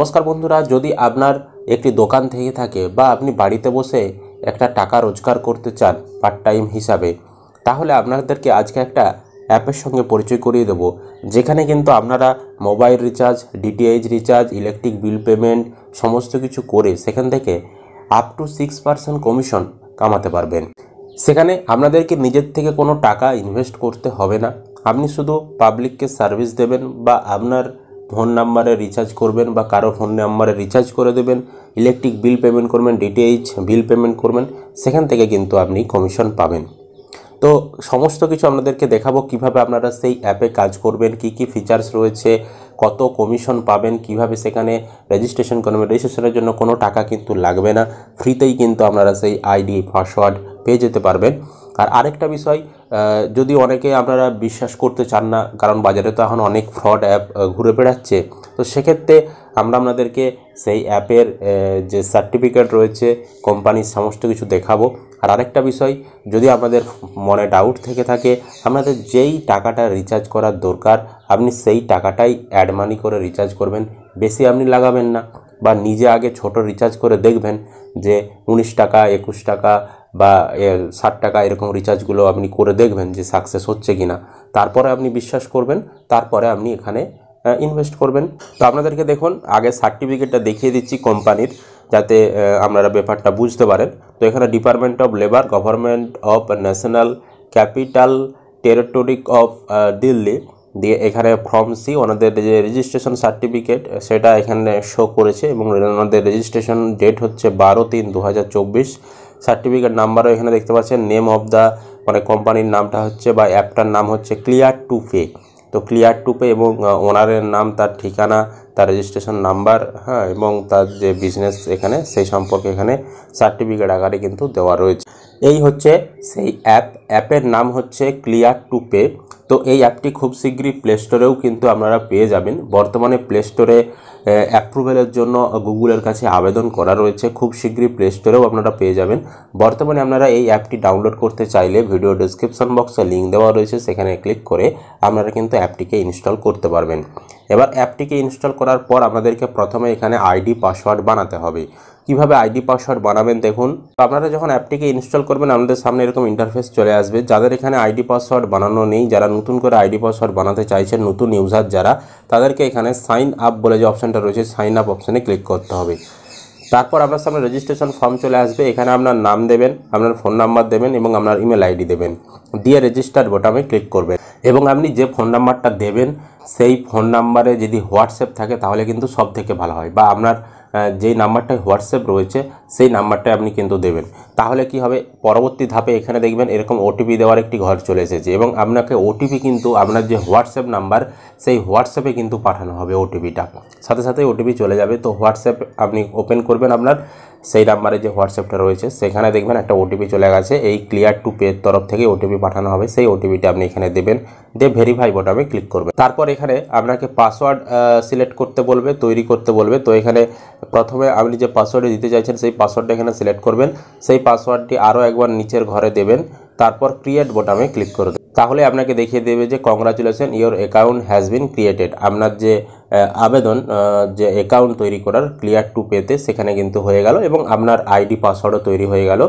নমস্কার বন্ধুরা, যদি আপনার একটি দোকান থেকে থাকে বা আপনি বাড়িতে বসে একটা টাকা রোজগার করতে চান পার্ট টাইম হিসাবে, তাহলে আপনাদেরকে আজকে একটা অ্যাপের সঙ্গে পরিচয় করিয়ে দেবো, যেখানে কিন্তু আপনারা mobile recharge, DTH recharge, electric bill payment সমস্ত কিছু করে সেখান থেকে আপ টু 6% কমিশন কামাতে পারবেন। সেখানে আপনাদেরকে নিজের থেকে কোনো টাকা ইনভেস্ট করতে হবে না। আপনি শুধু পাবলিককে সার্ভিস দেবেন বা আপনার ফোন নাম্বারে রিচার্জ করবেন বা কারো ফোন নাম্বারে রিচার্জ করে দেবেন, ইলেকট্রিক বিল পেমেন্ট করবেন, ডিটিএইচ বিল পেমেন্ট করবেন, সেখান থেকে কিন্তু আপনি কমিশন পাবেন। তো সমস্ত কিছু আপনাদেরকে দেখাবো কিভাবে আপনারা সেই অ্যাপে কাজ করবেন, কি কি ফিচার্স রয়েছে, কত কমিশন পাবেন, কিভাবে সেখানে রেজিস্ট্রেশন করবেন। রেজিস্ট্রেশনের জন্য কোনো টাকা কিন্তু লাগবে না, ফ্রিতেই কিন্তু আপনারা সেই আইডি পাসওয়ার্ড পেয়ে যেতে পারবেন। আর আরেকটা বিষয়, যদি অনেকে আপনারা বিশ্বাস করতে চান না, কারণ বাজারে তো এখন অনেক ফ্রড অ্যাপ ঘুরে বেড়াচ্ছে, তো সেক্ষেত্রে আমরা আপনাদেরকে সেই অ্যাপের যে সার্টিফিকেট রয়েছে কোম্পানির সমস্ত কিছু দেখাবো। আর আরেকটা বিষয়, যদি আপনাদের মনে ডাউট থেকে থাকে, আপনাদের যেই টাকাটা রিচার্জ করার দরকার আপনি সেই টাকাটাই অ্যাড মানি করে রিচার্জ করবেন, বেশি আপনি লাগাবেন না। বা নিজে আগে ছোট রিচার্জ করে দেখবেন যে 19 টাকা, 21 টাকা বা 60 টাকা এরকম রিচার্জগুলো আপনি করে দেখবেন যে সাকসেস হচ্ছে কিনা, তারপরে আপনি বিশ্বাস করবেন, তারপরে আপনি এখানে ইনভেস্ট করবেন। তো আপনাদেরকে দেখুন আগে সার্টিফিকেটটা দেখিয়ে দিচ্ছি কোম্পানির, যাতে আপনারা ব্যাপারটা বুঝতে পারেন। তো এখানে department of labour, government of national capital territory of Delhi দিয়ে এখানে ফর্ম সি ওনাদের যে রেজিস্ট্রেশন সার্টিফিকেট সেটা এখানে শো করেছে, এবং ওনাদের রেজিস্ট্রেশন ডেট হচ্ছে 12/3/2024। সার্টিফিকেট নাম্বারও এখানে দেখতে পাচ্ছেন। নেম অফ দ্য মানে কোম্পানির নামটা হচ্ছে বা অ্যাপটার নাম হচ্ছে ক্লিয়ার টু পে। তো ক্লিয়ার টু পে এবং ওনারের নাম, তার ঠিকানা, তার রেজিস্ট্রেশন নাম্বার, হ্যাঁ, এবং তার যে বিজনেস এখানে সেই সম্পর্কে এখানে সার্টিফিকেট আকারে কিন্তু দেওয়া রয়েছে। এই হচ্ছে সেই অ্যাপের নাম হচ্ছে ক্লিয়ার টু পে। তো এই অ্যাপটি খুব শীঘ্রই প্লে স্টোরেও কিন্তু আপনারা পেয়ে যাবেন। বর্তমানে প্লে স্টোরে অ্যাপ্রুভেলের জন্য গুগলের কাছে আবেদন করা রয়েছে, খুব শীঘ্রই প্লে স্টোরেও আপনারা পেয়ে যাবেন। বর্তমানে আপনারা এই অ্যাপটি ডাউনলোড করতে চাইলে ভিডিও ডেসক্রিপশন বক্সে লিঙ্ক দেওয়া রয়েছে, সেখানে ক্লিক করে আপনারা কিন্তু অ্যাপটিকে ইনস্টল করতে পারবেন। এবার অ্যাপটিকে ইনস্টল করার পর আপনাদেরকে প্রথমে এখানে আইডি পাসওয়ার্ড বানাতে হবে। কিভাবে আইডি পাসওয়ার্ড বানাবেন দেখুন। আপনারা যখন অ্যাপটিকে ইনস্টল করবেন আপনাদের সামনে এরকম ইন্টারফেস চলে আসবে। যাদের এখানে আইডি পাসওয়ার্ড বানানো নেই, যারা নতুন করে আইডি পাসওয়ার্ড বানাতে চাইছেন, নতুন ইউজার যারা, তাদেরকে এখানে সাইন আপ বলে যে অপশানটা রয়েছে, সাইন আপ অপশানে ক্লিক করতে হবে। তারপর আপনার সামনে রেজিস্ট্রেশন ফর্ম চলে আসবে। এখানে আপনার নাম দেবেন, আপনার ফোন নাম্বার দেবেন এবং আপনার ইমেল আইডি দেবেন, দিয়ে রেজিস্টার বোতামে ক্লিক করবেন। এবং আপনি যে ফোন নাম্বারটা দেবেন সেই ফোন নাম্বারে যদি হোয়াটসঅ্যাপ থাকে তাহলে কিন্তু সব থেকে ভালো হয়, বা আপনার যেই নাম্বারটায় হোয়াটসঅ্যাপ রয়েছে সেই নাম্বারটাই আপনি কিন্তু দেবেন। তাহলে কি হবে, পরবর্তী ধাপে এখানে দেখবেন এরকম ওটিপি দেওয়ার একটি ঘর চলে এসেছে, এবং আপনাকে ওটিপি কিন্তু আপনার যে হোয়াটসঅ্যাপ নাম্বার সেই হোয়াটসঅ্যাপে কিন্তু পাঠানো হবে। ওটিপিটা সাথে সাথে ওটিপি চলে যাবে। তো হোয়াটসঅ্যাপ আপনি ওপেন করবেন, আপনার সেই নাম্বারে যে হোয়াটসঅ্যাপটা রয়েছে সেখানে দেখবেন একটা ওটিপি চলে গেছে, এই ক্লিয়ার টু পের তরফ থেকে ওটিপি পাঠানো হবে। সেই ওটিপিটা আপনি এখানে দেবেন, দিয়ে ভেরিফাই বোতামে ক্লিক করবেন। তারপর এখানে আপনাকে পাসওয়ার্ড সিলেক্ট করতে বলবে, তৈরি করতে বলবে। তো এখানে প্রথমে আপনি যে পাসওয়ার্ডে দিতে চাইছেন সেই পাসওয়ার্ডটা এখানে সিলেক্ট করবেন, সেই পাসওয়ার্ডটি আরও একবার নিচের ঘরে দেবেন, তারপর ক্রিয়েট বোতামে ক্লিক করে দেবেন। তাহলে আপনাকে দেখিয়ে দেবে যে congratulation, your account has been created. আপনার যে আবেদন, যে অ্যাকাউন্ট তৈরি করার ক্লিয়ার টু পেতে, সেখানে কিন্তু হয়ে গেল এবং আপনার আইডি পাসওয়ার্ডও তৈরি হয়ে গেল।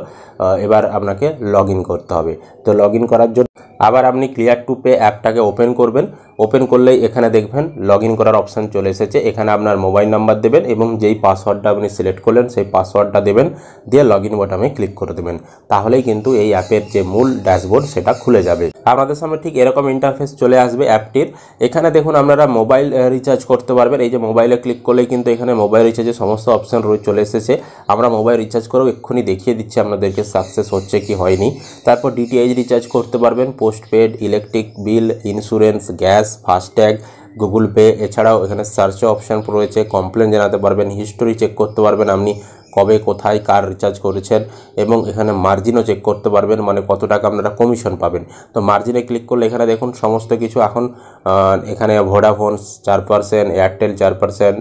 এবার আপনাকে লগ ইন করতে হবে। তো লগ ইন করার জন্য আবার আপনি ক্লিয়ার টু পে অ্যাপটাকে ওপেন করবেন। ওপেন করলেই এখানে দেখবেন লগ ইন করার অপশান চলে এসেছে। এখানে আপনার মোবাইল নাম্বার দেবেন এবং যেই পাসওয়ার্ডটা আপনি সিলেক্ট করলেন সেই পাসওয়ার্ডটা দেবেন, দিয়ে লগ ইন বোতামে ক্লিক করে দেবেন। তাহলেই কিন্তু এই অ্যাপের যে মূল ড্যাশবোর্ড সেটা খুলে যাবে। আপনাদের সামনে ঠিক এরকম ইন্টারফেস চলে আসবে অ্যাপটির। এখানে দেখুন আপনারা মোবাইল রিচার্জ করতে পারবেন। এই যে মোবাইলে ক্লিক করলেই কিন্তু এখানে মোবাইল রিচার্জের সমস্ত অপশান চলে এসেছে। আমরা মোবাইল রিচার্জ করেও এক্ষুনি দেখিয়ে দিচ্ছি আপনাদেরকে সাকসেস হচ্ছে কি হয়নি। তারপর ডিটিএইচ রিচার্জ করতে পারবেন, postpaid, electric bill, insurance, gas, FASTag, Google pay. এছাড়াও এখানে সার্চ অপশান রয়েছে, কমপ্লেন জানাতে পারবেন, হিস্টোরি চেক করতে পারবেন আপনি কবে কোথায় কার রিচার্জ করেছেন, এবং এখানে মার্জিনও চেক করতে পারবেন, মানে কত টাকা আপনারা কমিশন পাবেন। তো মার্জিনে ক্লিক করলে এখানে দেখুন সমস্ত কিছু এখন এখানে ভোডাফোন 4%, এয়ারটেল 4%,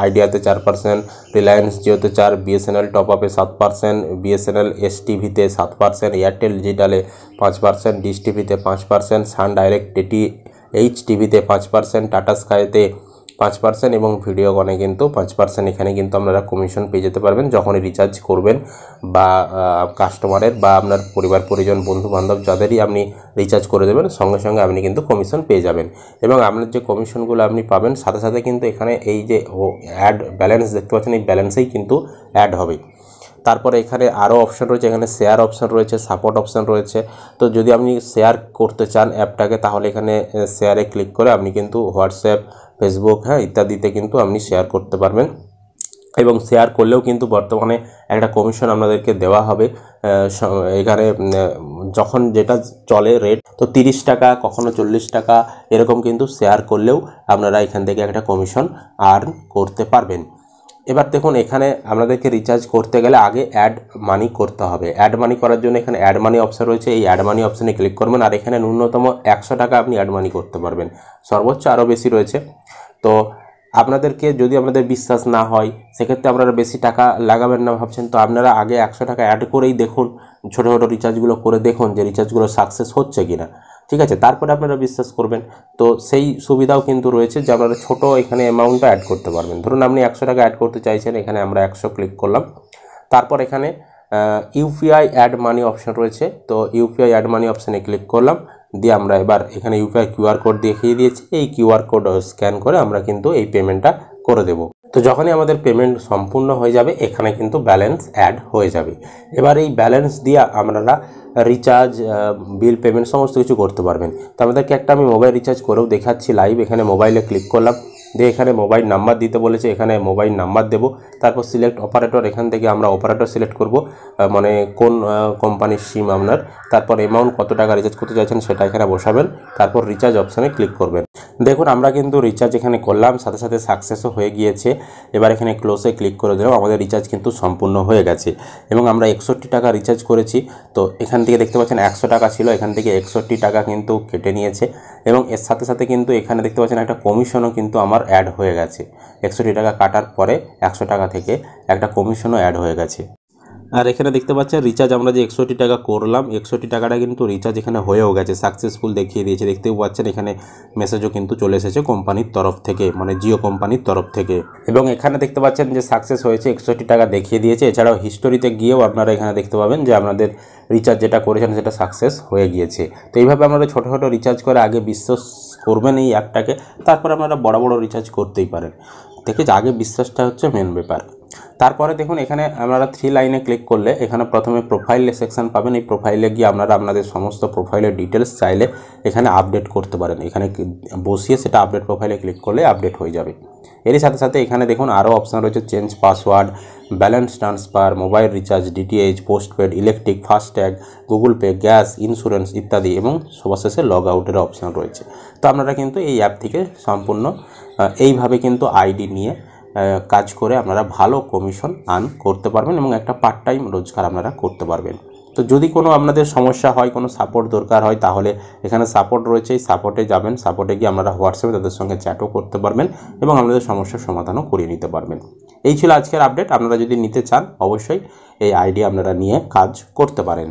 আইডিয়াতে 4%, রিলায়েন্স জিওতে 4%, বিএসএনএল টপ আপে 7%, বিএসএনএল এস টিভিতে 7%, এয়ারটেল ডিজিটালে 5%, ডিশ টিভিতে 5%, সান ডাইরেক্ট এইচ টিভিতে 5%, টাটা স্কাইতে 5% এবং ভিডিওকনে কিন্তু 5%। এখানে কিন্তু আপনারা কমিশন পেয়ে যেতে পারবেন যখনই রিচার্জ করবেন, বা কাস্টমারের বা আপনার পরিবার পরিজন বন্ধু বান্ধব যাদেরই আপনি রিচার্জ করে দেবেন সঙ্গে সঙ্গে আপনি কিন্তু কমিশন পেয়ে যাবেন। এবং আপনার যে কমিশনগুলো আপনি পাবেন সাথে সাথে কিন্তু এখানে এই যে অ্যাড ব্যালেন্স দেখতে পাচ্ছেন, এই ব্যালেন্সেই কিন্তু অ্যাড হবে। তারপরে এখানে আরও অপশান রয়েছে, এখানে শেয়ার অপশান রয়েছে, সাপোর্ট অপশান রয়েছে। তো যদি আপনি শেয়ার করতে চান অ্যাপটাকে, তাহলে এখানে শেয়ারে ক্লিক করে আপনি কিন্তু হোয়াটসঅ্যাপ, ফেসবুক ইত্যাদিতে কিন্তু আপনি শেয়ার করতে পারবেন। এবং শেয়ার করলেও কিন্তু বর্তমানে একটা কমিশন আপনাদেরকে দেওয়া হবে। এখানে যখন যেটা চলে রেট, তো 30 টাকা, কখনো 40 টাকা, এরকম কিন্তু শেয়ার করলেও আপনারা এখান থেকে একটা কমিশন আর্ন করতে পারবেন। এবার দেখুন, এখানে আপনাদেরকে রিচার্জ করতে গেলে আগে অ্যাড মানি করতে হবে। অ্যাড মানি করার জন্য এখানে অ্যাড মানি অপশান রয়েছে, এই অ্যাড মানি অপশানে ক্লিক করবেন। আর এখানে ন্যূনতম 100 টাকা আপনি অ্যাড মানি করতে পারবেন, সর্বোচ্চ আরও বেশি রয়েছে। তো আপনাদেরকে যদি আপনাদের বিশ্বাস না হয়, সেক্ষেত্রে আপনারা বেশি টাকা লাগাবেন না ভাবছেন, তো আপনারা আগে 100 টাকা অ্যাড করেই দেখুন, ছোটো ছোটো রিচার্জগুলো করে দেখুন যে রিচার্জগুলো সাকসেস হচ্ছে কি না, ঠিক আছে? তারপরে আপনারা বিশ্বাস করবেন। তো সেই সুবিধাও কিন্তু রয়েছে যে আপনারা ছোটো এখানে অ্যামাউন্টটা অ্যাড করতে পারবেন। ধরুন আপনি 100 টাকা অ্যাড করতে চাইছেন, এখানে আমরা 100 ক্লিক করলাম। তারপর এখানে ইউপিআই অ্যাড মানি অপশান রয়েছে, তো ইউপিআই অ্যাড মানি অপশানে ক্লিক করলাম। দিয়ে আমরা এবার এখানে ইউপিআই কিউআর কোড দেখিয়ে দিয়েছি, এই কিউআর কোড স্ক্যান করে আমরা কিন্তু এই পেমেন্টটা করে দেব। তো যখনই আমাদের পেমেন্ট সম্পূর্ণ হয়ে যাবে, এখানে কিন্তু ব্যালেন্স অ্যাড হয়ে যাবে। এবার এই ব্যালেন্স দিয়ে আপনারা রিচার্জ, বিল পেমেন্ট সমস্ত কিছু করতে পারবেন। তো আমাদেরকে একটা আমি মোবাইল রিচার্জ করেও দেখাচ্ছি লাইভ। এখানে মোবাইলে ক্লিক করলাম, দিয়ে এখানে মোবাইল নাম্বার দিতে বলেছে, এখানে মোবাইল নাম্বার দেব। তারপর সিলেক্ট অপারেটর, এখান থেকে আমরা অপারেটর সিলেক্ট করব, মানে কোন কোম্পানির সিম আপনার। তারপর অ্যামাউন্ট কত টাকা রিচার্জ করতে চাইছেন সেটা এখানে বসাবেন। তারপর রিচার্জ অপশানে ক্লিক করবেন। দেখুন আমরা কিন্তু রিচার্জ এখানে করলাম, সাথে সাথে সাকসেসও হয়ে গিয়েছে। এবার এখানে ক্লোজে ক্লিক করে দিলাম, আমাদের রিচার্জ কিন্তু সম্পূর্ণ হয়ে গেছে। এবং আমরা 61 টাকা রিচার্জ করেছি। তো এখান থেকে দেখতে পাচ্ছেন 100 টাকা ছিল, এখান থেকে 61 টাকা কিন্তু কেটে নিয়েছে। এবং এর সাথে সাথে কিন্তু এখানে দেখতে পাচ্ছেন একটা কমিশনও কিন্তু আমার অ্যাড হয়ে গেছে। 61 টাকা কাটার পরে 100 টাকা থেকে একটা কমিশনও অ্যাড হয়ে গেছে। আর এখানে দেখতে পাচ্ছেন রিচার্জ আমরা যে 61 টাকা করলাম, 61 টাকাটা কিন্তু রিচার্জ এখানে হয়েও গেছে, সাকসেসফুল দেখিয়ে দিয়েছে। দেখতেও পাচ্ছেন এখানে মেসেজও কিন্তু চলে এসেছে কোম্পানির তরফ থেকে, মানে জিও কোম্পানির তরফ থেকে। এবং এখানে দেখতে পাচ্ছেন যে সাকসেস হয়েছে, 61 টাকা দেখিয়ে দিয়েছে। এছাড়াও হিস্টোরিতে গিয়েও আপনারা এখানে দেখতে পাবেন যে আপনাদের রিচার্জ যেটা করেছেন সেটা সাকসেস হয়ে গিয়েছে। তো এইভাবে আপনারা ছোটো ছোটো রিচার্জ করে আগে বিশ্বাস করবেন এই অ্যাপটাকে, তারপর আপনারা বড় বড় রিচার্জ করতেই পারেন। ঠিক আছে, আগে বিশ্বাসটা হচ্ছে মেন ব্যাপার। তারপরে দেখুন এখানে আপনারা 3 লাইনে ক্লিক করলে এখানে প্রথমে প্রোফাইলে সেকশন পাবেন। এই প্রোফাইলে গিয়ে আপনারা আপনাদের সমস্ত প্রোফাইলের ডিটেলস চাইলে এখানে আপডেট করতে পারেন। এখানে বসিয়ে সেটা আপডেট প্রোফাইলে ক্লিক করলে আপডেট হয়ে যাবে। এরই সাথে সাথে এখানে দেখুন আরও অপশান রয়েছে, change password, balance transfer, mobile recharge, DTH, postpaid, electric, FASTag, Google pay, gas, insurance ইত্যাদি, এবং সবার শেষে লগ আউটের অপশান রয়েছে। তো আপনারা কিন্তু এই অ্যাপ থেকে সম্পূর্ণ এইভাবে কিন্তু আইডি নিয়ে কাজ করে আপনারা ভালো কমিশন আর্ন করতে পারবেন এবং একটা পার্ট টাইম রোজগার আপনারা করতে পারবেন। তো যদি কোনো আপনাদের সমস্যা হয়, কোনো সাপোর্ট দরকার হয়, তাহলে এখানে সাপোর্ট রয়েছে, এই সাপোর্টে যাবেন। সাপোর্টে গিয়ে আপনারা হোয়াটসঅ্যাপে তাদের সঙ্গে চ্যাটও করতে পারবেন এবং আপনাদের সমস্যার সমাধানও করিয়ে নিতে পারবেন। এই ছিল আজকের আপডেট। আপনারা যদি নিতে চান অবশ্যই এই আইডি আপনারা নিয়ে কাজ করতে পারেন।